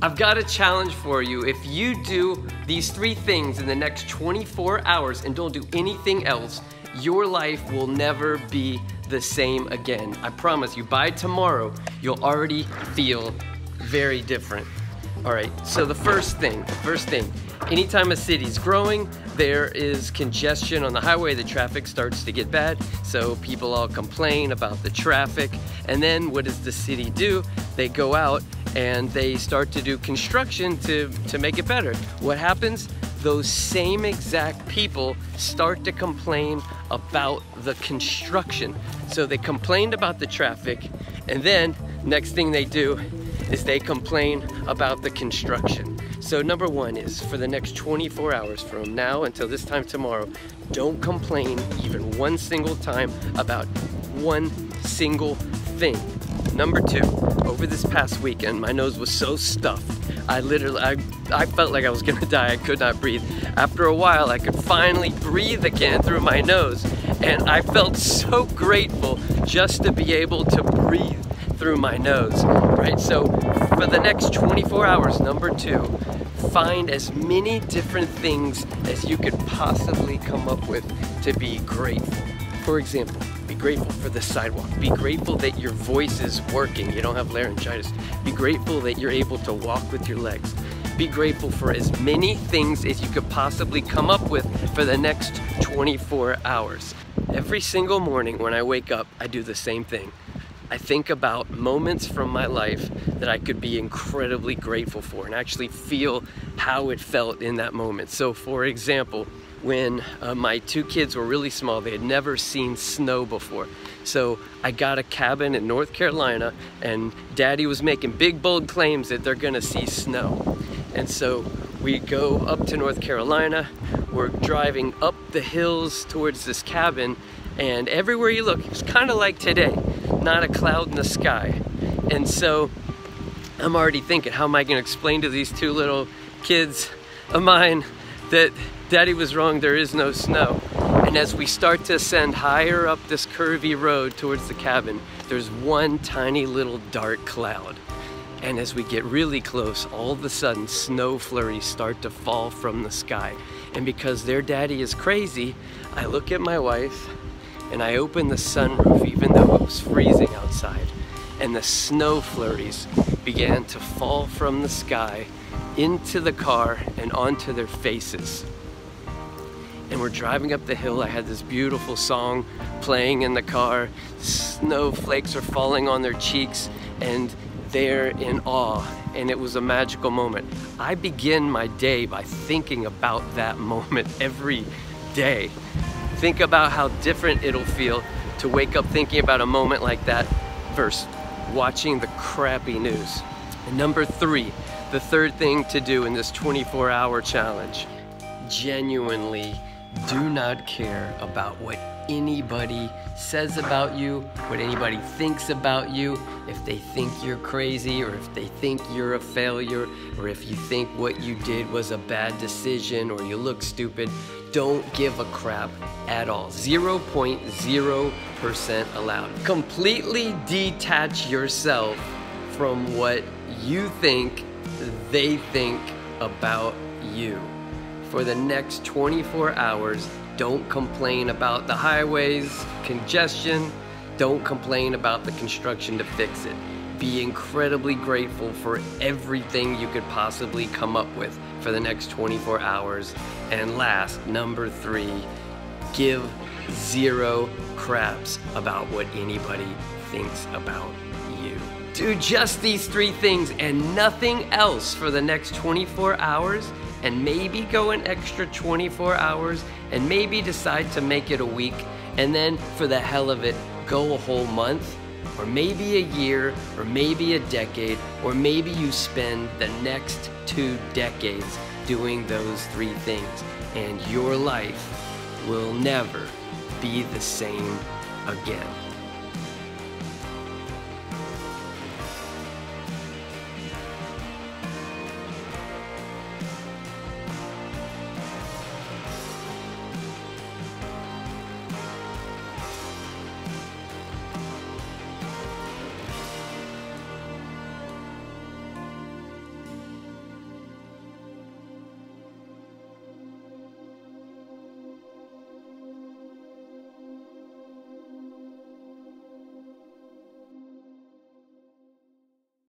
I've got a challenge for you. If you do these 3 things in the next 24 hours and don't do anything else, your life will never be the same again. I promise you, by tomorrow, you'll already feel very different. All right, so the first thing, anytime a city's growing, there is congestion on the highway, the traffic starts to get bad, so people all complain about the traffic, and then what does the city do? They go out and they start to do construction to make it better. What happens? Those same exact people start to complain about the construction. So they complained about the traffic, and then next thing they do is they complain about the construction. So number 1 is, for the next 24 hours from now until this time tomorrow, don't complain even one single time about one single thing. Number 2, over this past weekend, my nose was so stuffed. I felt like I was gonna die. I could not breathe. After a while, I could finally breathe again through my nose, and I felt so grateful just to be able to breathe through my nose, right? So for the next 24 hours, number 2, find as many different things as you could possibly come up with to be grateful. For example, be grateful for the sidewalk. Be grateful that your voice is working. You don't have laryngitis. Be grateful that you're able to walk with your legs. Be grateful for as many things as you could possibly come up with for the next 24 hours. Every single morning when I wake up, I do the same thing. I think about moments from my life that I could be incredibly grateful for and actually feel how it felt in that moment. So for example, when my 2 kids were really small, they had never seen snow before. So I got a cabin in North Carolina, and Daddy was making big bold claims that they're gonna see snow. And so we go up to North Carolina, we're driving up the hills towards this cabin, and everywhere you look, it's kind of like today, not a cloud in the sky. And so I'm already thinking, how am I gonna explain to these 2 little kids of mine that Daddy was wrong, there is no snow? And as we start to ascend higher up this curvy road towards the cabin, there's one tiny little dark cloud. And as we get really close, all of a sudden snow flurries start to fall from the sky. And because their daddy is crazy, I look at my wife and I open the sunroof even though it was freezing outside. And the snow flurries began to fall from the sky into the car and onto their faces. And we're driving up the hill. I had this beautiful song playing in the car. Snowflakes are falling on their cheeks and they're in awe, and it was a magical moment. I begin my day by thinking about that moment every day. Think about how different it'll feel to wake up thinking about a moment like that versus watching the crappy news. And number 3, the third thing to do in this 24-hour challenge, genuinely do not care about what anybody says about you, what anybody thinks about you, if they think you're crazy, or if they think you're a failure, or if you think what you did was a bad decision, or you look stupid. Don't give a crap at all. 0.0% allowed. Completely detach yourself from what you think they think about you. For the next 24 hours, don't complain about the highways, congestion. Don't complain about the construction to fix it. Be incredibly grateful for everything you could possibly come up with for the next 24 hours. And last, number 3, give 0 craps about what anybody thinks about you. Do just these 3 things and nothing else for the next 24 hours, and maybe go an extra 24 hours, and maybe decide to make it a week, and then for the hell of it, go a whole month, or maybe a year, or maybe a decade, or maybe you spend the next 2 decades doing those 3 things, and your life will never be the same again.